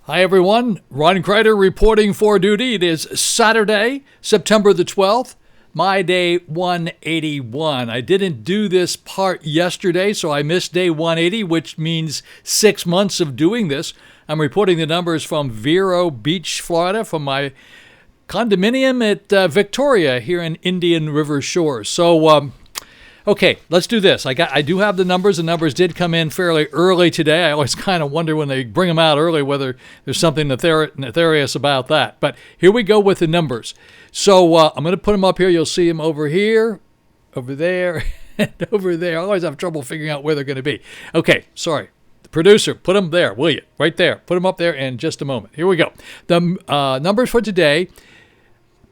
Hi everyone, Ron Crider reporting for duty. It is Saturday, September the 12th, my day 181. I didn't do this part yesterday, so I missed day 180, which means 6 months of doing this. I'm reporting the numbers from Vero Beach, Florida, from my condominium at Victoria here in Indian River Shores. So, okay, let's do this. I do have the numbers. The numbers did come in fairly early today. I always kind of wonder when they bring them out early whether there's something nefarious about that. But here we go with the numbers. So I'm going to put them up here. You'll see them over here, over there, and over there. I always have trouble figuring out where they're going to be. Okay, sorry. The producer, put them there, will you? Right there. Put them up there in just a moment. Here we go. The numbers for today,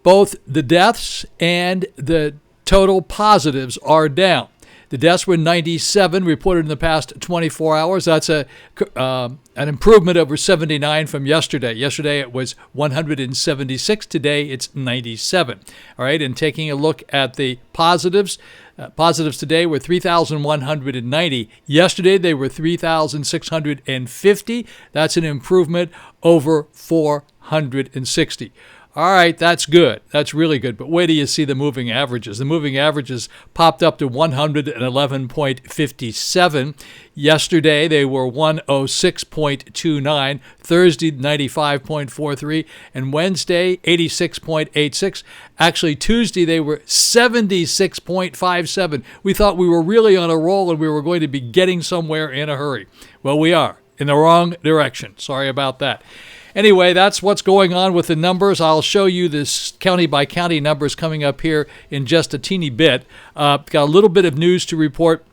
both the deaths and the total positives are down. The deaths were 97 reported in the past 24 hours. That's an improvement over 79 from yesterday. Yesterday it was 176. Today it's 97. All right, and taking a look at the positives, positives today were 3,190. Yesterday they were 3,650. That's an improvement over 460. All right, that's good. That's really good. But where do you see the moving averages? The moving averages popped up to 111.57. Yesterday, they were 106.29. Thursday, 95.43. And Wednesday, 86.86. Actually, Tuesday, they were 76.57. We thought we were really on a roll and we were going to be getting somewhere in a hurry. Well, we are in the wrong direction. Sorry about that. Anyway, that's what's going on with the numbers. I'll show you this county-by-county numbers coming up here in just a teeny bit. Got a little bit of news to report.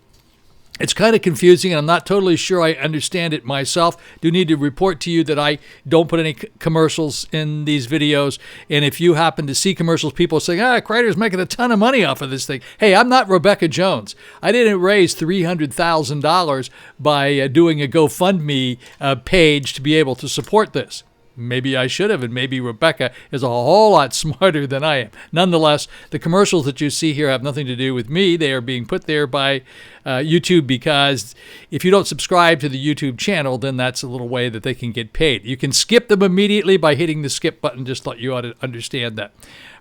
It's kind of confusing, and I'm not totally sure I understand it myself. Do need to report to you that I don't put any commercials in these videos. And if you happen to see commercials, people saying, Crider's making a ton of money off of this thing. Hey, I'm not Rebecca Jones. I didn't raise $300,000 by doing a GoFundMe page to be able to support this. Maybe I should have, and maybe Rebecca is a whole lot smarter than I am. Nonetheless, the commercials that you see here have nothing to do with me. They are being put there by YouTube because if you don't subscribe to the YouTube channel, then that's a little way that they can get paid. You can skip them immediately by hitting the skip button. Just thought you ought to understand that.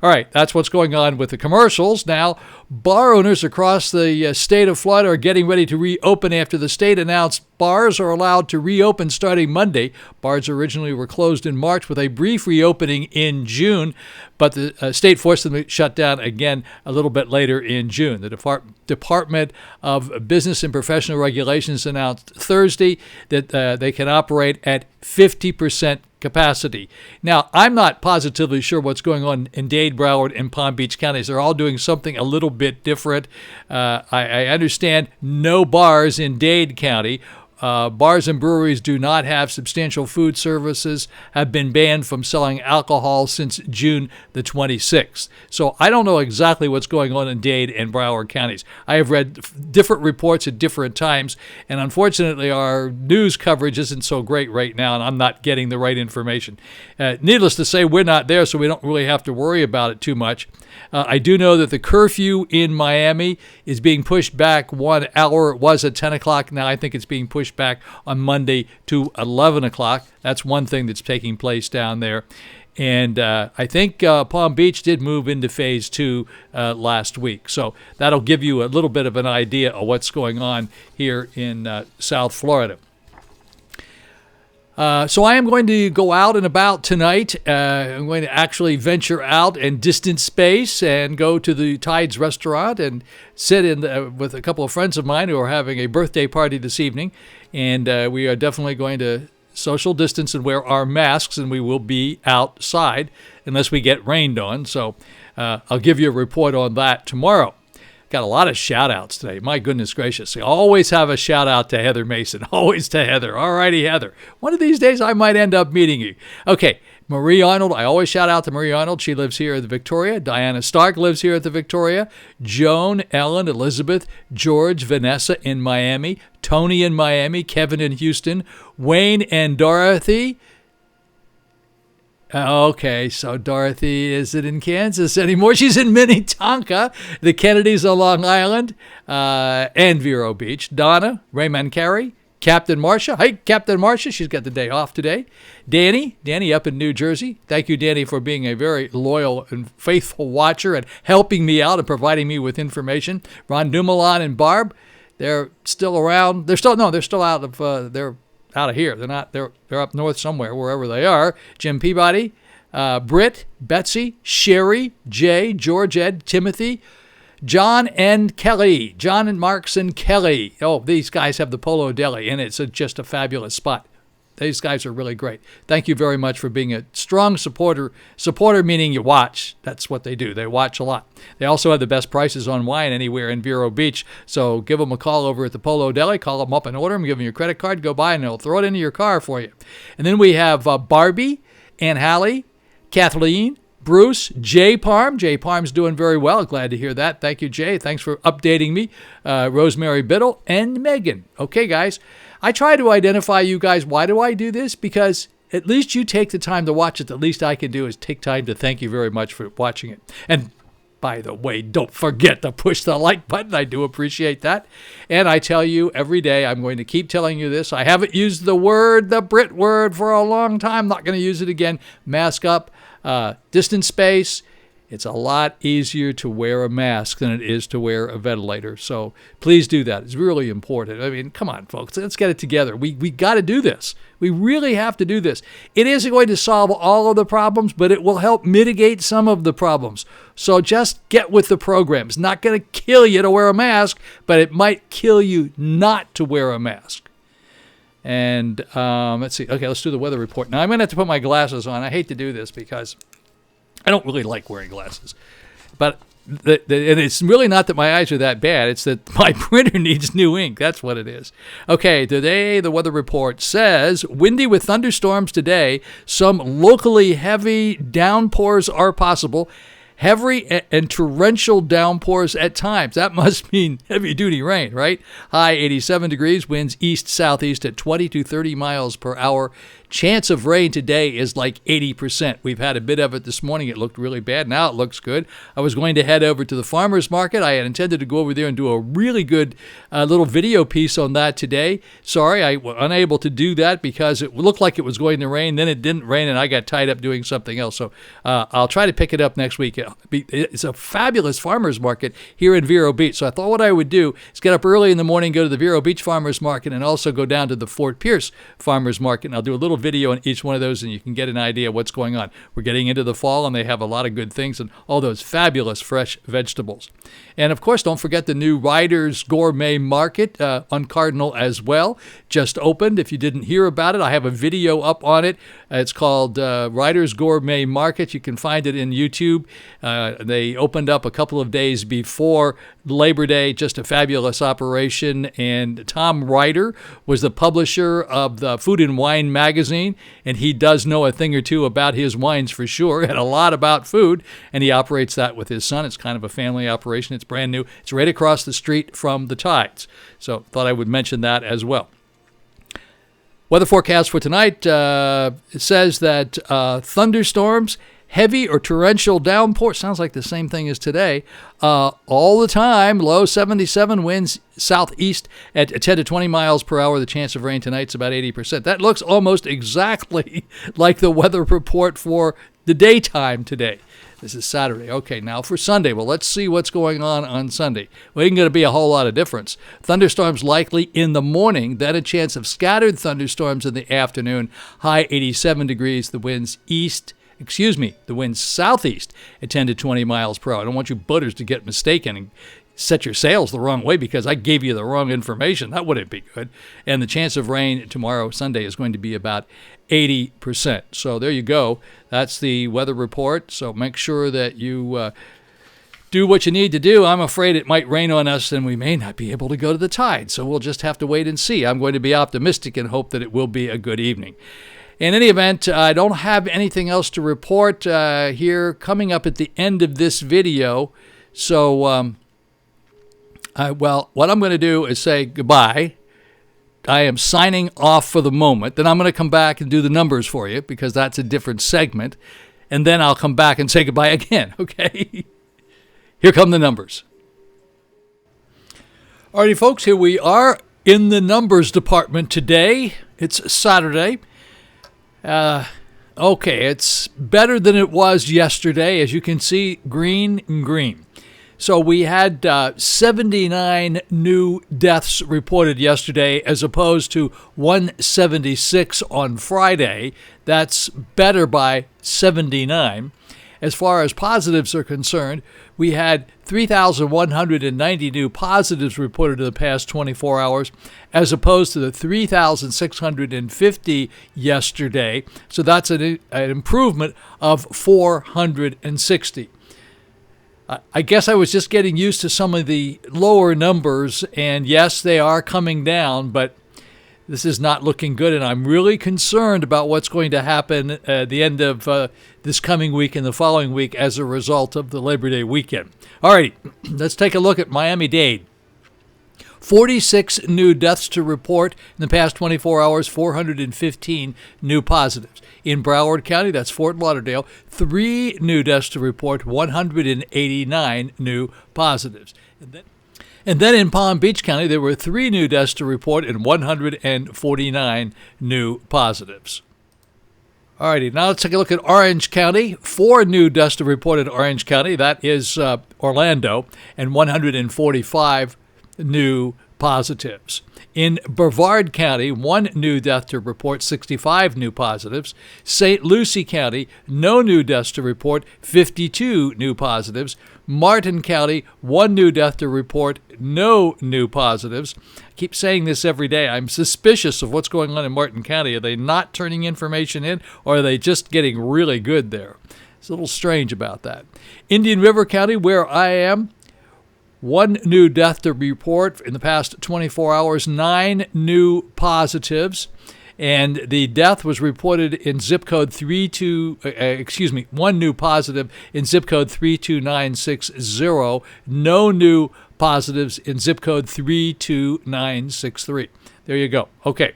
All right, that's what's going on with the commercials. Now, bar owners across the state of Florida are getting ready to reopen after the state announced bars are allowed to reopen starting Monday. Bars originally were closed in March with a brief reopening in June, but the state forced them to shut down again a little bit later in June. The Department of Business and Professional Regulations announced Thursday that they can operate at 50% capacity. Now, I'm not positively sure what's going on in Dade, Broward, and Palm Beach counties. They're all doing something a little bit different. I understand no bars in Dade County. Bars and breweries do not have substantial food services, have been banned from selling alcohol since June the 26th. So I don't know exactly what's going on in Dade and Broward counties. I have read different reports at different times, and unfortunately our news coverage isn't so great right now, and I'm not getting the right information. Needless to say, we're not there, so we don't really have to worry about it too much. I do know that the curfew in Miami is being pushed back 1 hour. It was at 10 o'clock. Now I think it's being pushed back on Monday to 11 o'clock. That's one thing that's taking place down there. And I think Palm Beach did move into phase 2 last week. So that'll give you a little bit of an idea of what's going on here in South Florida. So I am going to go out and about tonight. I'm going to actually venture out and distance space and go to the Tides restaurant and sit in with a couple of friends of mine who are having a birthday party this evening. And we are definitely going to social distance and wear our masks, and we will be outside unless we get rained on. So I'll give you a report on that tomorrow. Got a lot of shout-outs today. My goodness gracious. I always have a shout-out to Heather Mason. Always to Heather. All righty, Heather. One of these days, I might end up meeting you. Okay, Marie Arnold. I always shout out to Marie Arnold. She lives here at the Victoria. Diana Stark lives here at the Victoria. Joan, Ellen, Elizabeth, George, Vanessa in Miami. Tony in Miami. Kevin in Houston. Wayne and Dorothy. Okay, so Dorothy isn't in Kansas anymore. She's in Minnetonka. The Kennedys on Long Island and Vero Beach. Donna, Raymond Carey, Captain Marcia. Hey, Captain Marcia. She's got the day off today. Danny up in New Jersey. Thank you, Danny, for being a very loyal and faithful watcher and helping me out and providing me with information. Ron Dumoulin and Barb, they're still around. They're still out of they're out of here. They're not. They're up north somewhere, wherever they are. Jim Peabody, Britt, Betsy, Sherry, Jay, George Ed, Timothy, John and Kelly. John and Marks and Kelly. Oh, these guys have the Polo Deli, and it's just a fabulous spot. These guys are really great. Thank you very much for being a strong supporter. Supporter meaning you watch. That's what they do. They watch a lot. They also have the best prices on wine anywhere in Vero Beach. So give them a call over at the Polo Deli. Call them up and order them. Give them your credit card. Go by, and they'll throw it into your car for you. And then we have Barbie, Aunt Hallie, Kathleen, Bruce, Jay Parm. Jay Parm's doing very well. Glad to hear that. Thank you, Jay. Thanks for updating me. Rosemary Biddle and Megan. Okay, guys. I try to identify you guys. Why do I do this? Because at least you take the time to watch it. The least I can do is take time to thank you very much for watching it. And by the way, don't forget to push the like button. I do appreciate that. And I tell you every day, I'm going to keep telling you this. I haven't used the Brit word, for a long time. I'm not going to use it again. Mask up. Distance space. It's a lot easier to wear a mask than it is to wear a ventilator. So please do that. It's really important. I mean, come on, folks. Let's get it together. We got to do this. We really have to do this. It isn't going to solve all of the problems, but it will help mitigate some of the problems. So just get with the program. It's not going to kill you to wear a mask, but it might kill you not to wear a mask. And let's see. Okay, let's do the weather report. Now, I'm going to have to put my glasses on. I hate to do this because I don't really like wearing glasses. But and it's really not that my eyes are that bad. It's that my printer needs new ink. That's what it is. Okay, today the weather report says windy with thunderstorms today. Some locally heavy downpours are possible. Heavy and torrential downpours at times. That must mean heavy-duty rain, right? High 87 degrees, winds east-southeast at 20 to 30 miles per hour. Chance of rain today is like 80%. We've had a bit of it this morning. It looked really bad. Now it looks good. I was going to head over to the farmer's market. I had intended to go over there and do a really good little video piece on that today. Sorry, I was unable to do that because it looked like it was going to rain. Then it didn't rain, and I got tied up doing something else. So I'll try to pick it up next week. It's a fabulous farmer's market here in Vero Beach. So I thought what I would do is get up early in the morning, go to the Vero Beach Farmer's Market, and also go down to the Fort Pierce Farmer's Market. And I'll do a little video on each one of those, and you can get an idea of what's going on. We're getting into the fall, and they have a lot of good things and all those fabulous fresh vegetables. And, of course, don't forget the new Ryder's Gourmet Market on Cardinal as well. Just opened. If you didn't hear about it, I have a video up on it. It's called Ryder's Gourmet Market. You can find it in YouTube. They opened up a couple of days before Labor Day. Just a fabulous operation. And Tom Ryder was the publisher of the Food and Wine magazine, and he does know a thing or two about his wines for sure, and a lot about food, and he operates that with his son. It's kind of a family operation. It's brand new. It's right across the street from the Tides. So thought I would mention that as well. Weather forecast for tonight, it says that thunderstorms, heavy or torrential downpour, sounds like the same thing as today, all the time. Low 77, winds southeast at 10 to 20 miles per hour. The chance of rain tonight's about 80%. That looks almost exactly like the weather report for the daytime today. This is Saturday. Okay, now for Sunday. Well, let's see what's going on Sunday. Well, ain't going to be a whole lot of difference. Thunderstorms likely in the morning, then a chance of scattered thunderstorms in the afternoon. High 87 degrees. The winds the wind southeast at 10 to 20 miles per hour. I don't want you butters to get mistaken and set your sails the wrong way because I gave you the wrong information. That wouldn't be good. And the chance of rain tomorrow, Sunday, is going to be about 80%. So there you go. That's the weather report. So make sure that you do what you need to do. I'm afraid it might rain on us and we may not be able to go to the Tide. So we'll just have to wait and see. I'm going to be optimistic and hope that it will be a good evening. In any event, I don't have anything else to report here coming up at the end of this video. So, what I'm going to do is say goodbye. I am signing off for the moment. Then I'm going to come back and do the numbers for you because that's a different segment. And then I'll come back and say goodbye again, okay? Here come the numbers. Alrighty, folks, here we are In the numbers department today, it's Saturday. Okay, it's better than it was yesterday. As you can see, green and green. So we had 79 new deaths reported yesterday as opposed to 176 on Friday. That's better by 79. As far as positives are concerned, we had 3,190 new positives reported in the past 24 hours, as opposed to the 3,650 yesterday. So that's an improvement of 460. I guess I was just getting used to some of the lower numbers, and yes, they are coming down, but this is not looking good, and I'm really concerned about what's going to happen at the end of this coming week and the following week as a result of the Labor Day weekend. All right, let's take a look at Miami-Dade. 46 new deaths to report in the past 24 hours, 415 new positives. In Broward County, that's Fort Lauderdale, 3 new deaths to report, 189 new positives. And then in Palm Beach County, there were 3 new deaths to report and 149 new positives. All righty, now let's take a look at Orange County. 4 new deaths to report in Orange County. That is Orlando, and 145 new positives. In Brevard County, 1 new death to report, 65 new positives. St. Lucie County, no new deaths to report, 52 new positives. Martin County, 1 new death to report, no new positives. I keep saying this every day. I'm suspicious of what's going on in Martin County. Are they not turning information in, or are they just getting really good there? It's a little strange about that. Indian River County, where I am, 1 new death to report in the past 24 hours, 9 new positives, and the death was reported in zip code 1 new positive in zip code 32960, no new positives in zip code 32963. There you go. Okay.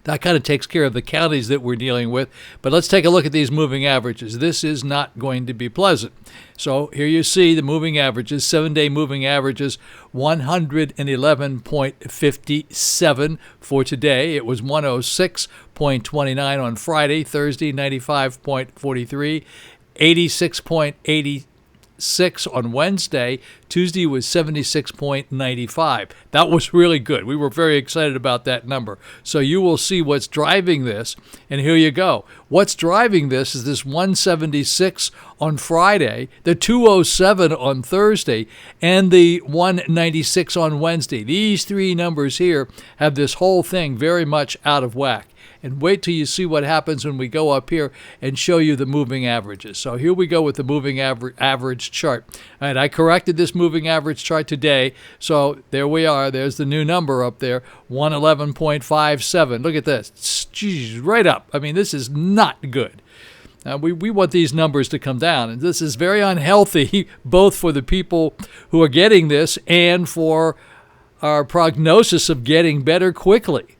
That kind of takes care of the counties that we're dealing with. But let's take a look at these moving averages. This is not going to be pleasant. So here you see the moving averages, 7-day moving averages, 111.57 for today. It was 106.29 on Friday, Thursday, 95.43, 86.86 on Wednesday. Tuesday was 76.95. That was really good. We were very excited about that number. So you will see what's driving this, and here you go. What's driving this is this 176 on Friday, the 207 on Thursday, and the 196 on Wednesday. These 3 numbers here have this whole thing very much out of whack. And wait till you see what happens when we go up here and show you the moving averages. So here we go with the moving average chart. All right, I corrected this moving average chart today. So there we are. There's the new number up there, 111.57. Look at this. Jeez, right up. I mean, this is not good. We want these numbers to come down, and this is very unhealthy, both for the people who are getting this and for our prognosis of getting better quickly.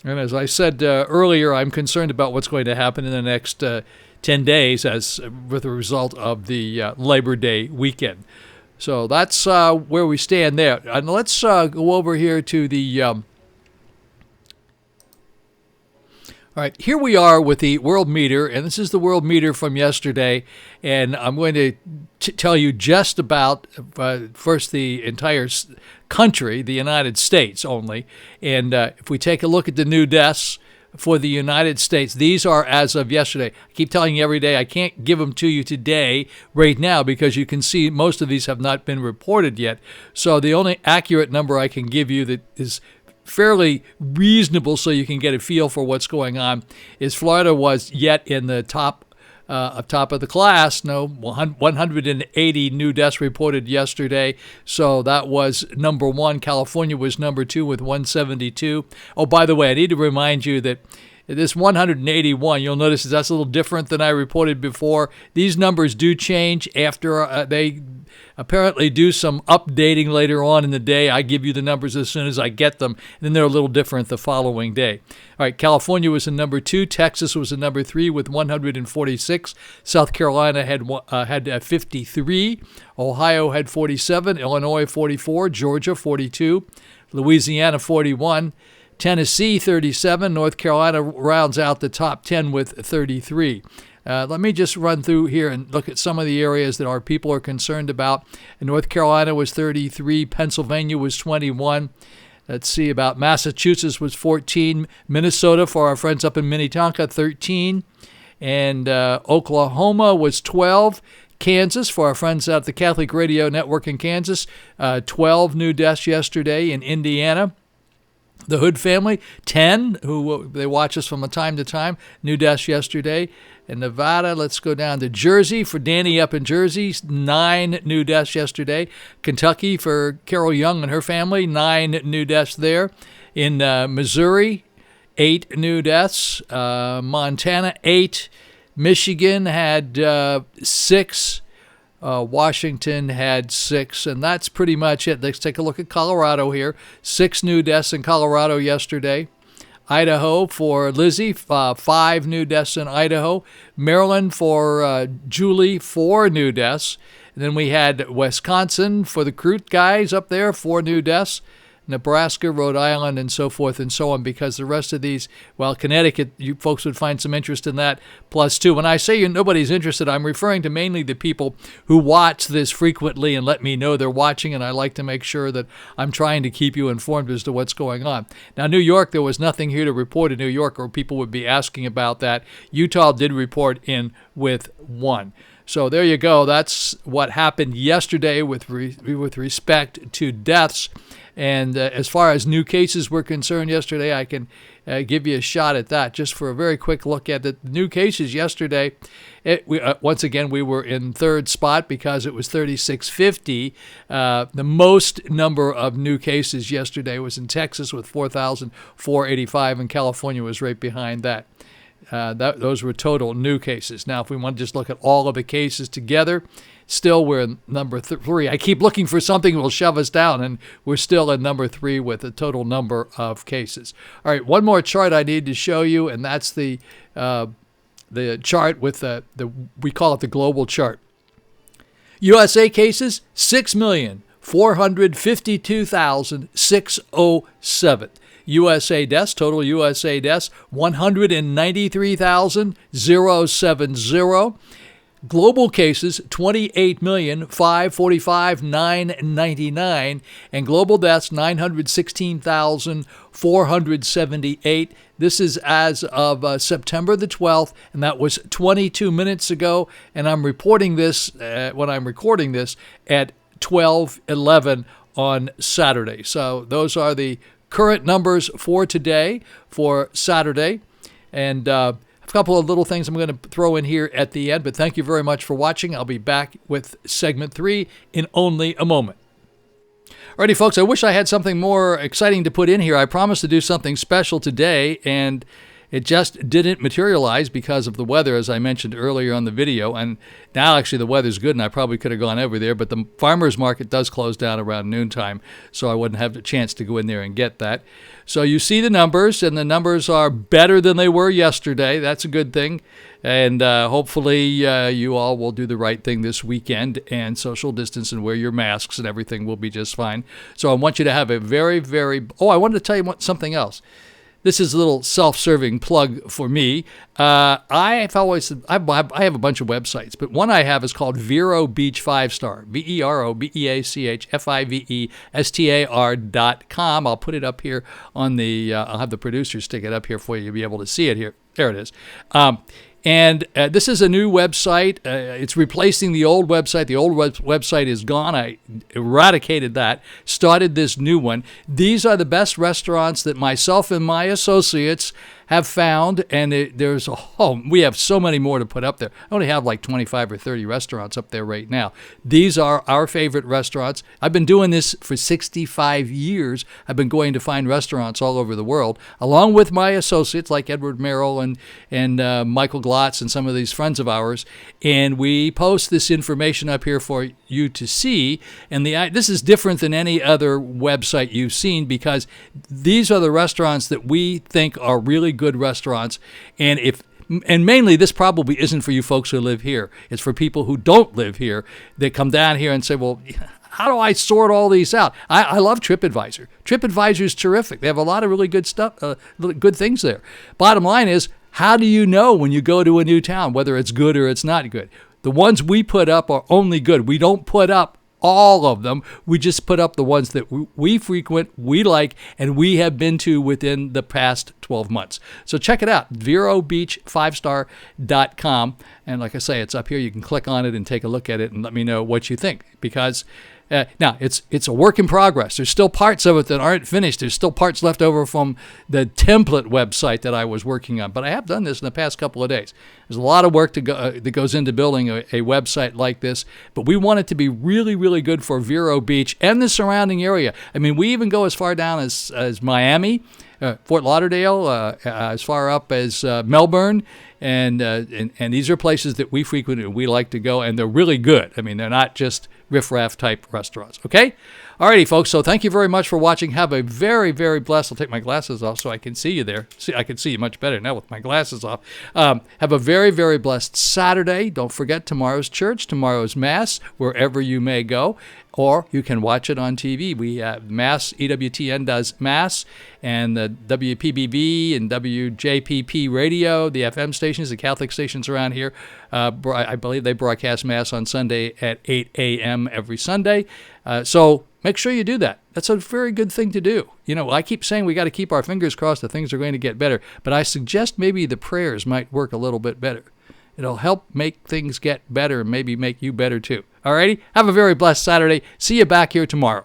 And as I said earlier, I'm concerned about what's going to happen in the next 10 days as with a result of the Labor Day weekend. So that's where we stand there. And let's go over here to the... All right, here we are with the world meter, and this is the world meter from yesterday, and I'm going to tell you just about, first, the entire country, the United States only, and if we take a look at the new deaths for the United States, these are as of yesterday. I keep telling you every day, I can't give them to you today, right now, because you can see most of these have not been reported yet, so the only accurate number I can give you that is fairly reasonable so you can get a feel for what's going on is Florida was yet in the top of the class. No, 180 new deaths reported yesterday, so that was number 1. California was number 2 with 172. Oh, by the way, I need to remind you that this 181, you'll notice that's a little different than I reported before. These numbers do change after they apparently do some updating later on in the day. I give you the numbers as soon as I get them, and then they're a little different the following day. All right, California was in number 2. Texas was in number 3 with 146. South Carolina had 53. Ohio had 47. Illinois 44. Georgia 42. Louisiana 41, Tennessee 37, North Carolina rounds out the top 10 with 33. Let me just run through here and look at some of the areas that our people are concerned about. North Carolina was 33, Pennsylvania was 21. Let's see, about Massachusetts was 14, Minnesota for our friends up in Minnetonka 13, and Oklahoma was 12. Kansas, for our friends out at the Catholic Radio Network in Kansas, 12 new deaths yesterday. In Indiana, the Hood family, 10, who they watch us from time to time, new deaths yesterday. In Nevada, let's go down to Jersey for Danny up in Jersey, 9 new deaths yesterday. Kentucky for Carol Young and her family, 9 new deaths there. In Missouri, 8 new deaths. Montana, 8. Michigan had 6. Washington had 6, and that's pretty much it. Let's take a look at Colorado here. 6 new deaths in Colorado yesterday. Idaho for Lizzie, 5 new deaths in Idaho. Maryland for Julie, 4 new deaths. And then we had Wisconsin for the Crute guys up there, 4 new deaths. Nebraska, Rhode Island, and so forth and so on, because the rest of these, well, Connecticut, you folks would find some interest in that, +2. When I say nobody's interested, I'm referring to mainly the people who watch this frequently and let me know they're watching, and I like to make sure that I'm trying to keep you informed as to what's going on. Now, New York, there was nothing here to report in New York, or people would be asking about that. Utah did report in with 1. So there you go. That's what happened yesterday with respect to deaths. And as far as new cases were concerned yesterday, I can give you a shot at that just for a very quick look at the new cases yesterday. Once again, we were in 3rd spot because it was 3,650. The most number of new cases yesterday was in Texas with 4,485, and California was right behind that. Those were total new cases. Now, if we want to just look at all of the cases together, still we're in number 3. I keep looking for something that will shove us down, and we're still in number 3 with the total number of cases. All right, one more chart I need to show you, and that's the chart with we call it the global chart. USA cases, 6,452,607. USA deaths, total USA deaths, 193,070. Global cases, 28,545,999, and global deaths, 916,478. This is as of September the 12th, and that was 22 minutes ago, and I'm reporting this, when I'm recording this, at 12:11 on Saturday. So those are the current numbers for today, for Saturday, and a couple of little things I'm going to throw in here at the end, but thank you very much for watching. I'll be back with segment 3 in only a moment. Alrighty, folks, I wish I had something more exciting to put in here. I promised to do something special today, and it just didn't materialize because of the weather, as I mentioned earlier on the video. And now, actually, the weather's good, and I probably could have gone over there. But the farmer's market does close down around noontime, so I wouldn't have the chance to go in there and get that. So you see the numbers, and the numbers are better than they were yesterday. That's a good thing. And hopefully you all will do the right thing this weekend and social distance and wear your masks, and everything will be just fine. So I want you to have a very, very... Oh, I wanted to tell you something else. This is a little self-serving plug for me. I have a bunch of websites, but one I have is called Vero Beach 5-Star, VeroBeachFivestar.com. I'll put it up here on the. I'll have the producers stick it up here for you to be able to see it here. There it is. And this is a new website. It's replacing the old website. The old website is gone. I eradicated that, started this new one. These are the best restaurants that myself and my associates have found, and we have so many more to put up there. I only have like 25 or 30 restaurants up there right now. These are our favorite restaurants. I've been doing this for 65 years. I've been going to find restaurants all over the world, along with my associates like Edward Merrill and Michael Glotz and some of these friends of ours, and we post this information up here for you to see. And this is different than any other website you've seen, because these are the restaurants that we think are really good restaurants, and mainly this probably isn't for you folks who live here. It's for people who don't live here that come down here and say, well, how do I sort all these out? I love TripAdvisor. TripAdvisor is terrific. They have a lot of really good stuff, good things there. Bottom line is, how do you know when you go to a new town whether it's good or it's not good? The ones we put up are only good. We don't put up all of them. We just put up the ones that we frequent, we like, and we have been to within the past 12 months. So check it out, VeroBeach5star.com. And like I say, it's up here. You can click on it and take a look at it and let me know what you think. Because now, it's a work in progress. There's still parts of it that aren't finished. There's still parts left over from the template website that I was working on. But I have done this in the past couple of days. There's a lot of work that goes into building a website like this. But we want it to be really, really good for Vero Beach and the surrounding area. I mean, we even go as far down as Miami, Fort Lauderdale, as far up as Melbourne. And these are places that we frequent and we like to go, and they're really good. I mean, they're not just riffraff type restaurants. Okay? Alrighty, folks. So thank you very much for watching. Have a very, very blessed. I'll take my glasses off so I can see you there. See, I can see you much better now with my glasses off. Have a very, very blessed Saturday. Don't forget tomorrow's church, tomorrow's Mass, wherever you may go. Or you can watch it on TV. We have Mass, EWTN does Mass, and the WPBB and WJPP radio, the FM stations, the Catholic stations around here, I believe they broadcast Mass on Sunday at 8 a.m. every Sunday. So make sure you do that. That's a very good thing to do. You know, I keep saying we got to keep our fingers crossed that things are going to get better, but I suggest maybe the prayers might work a little bit better. It'll help make things get better and maybe make you better too. Alrighty? Have a very blessed Saturday. See you back here tomorrow.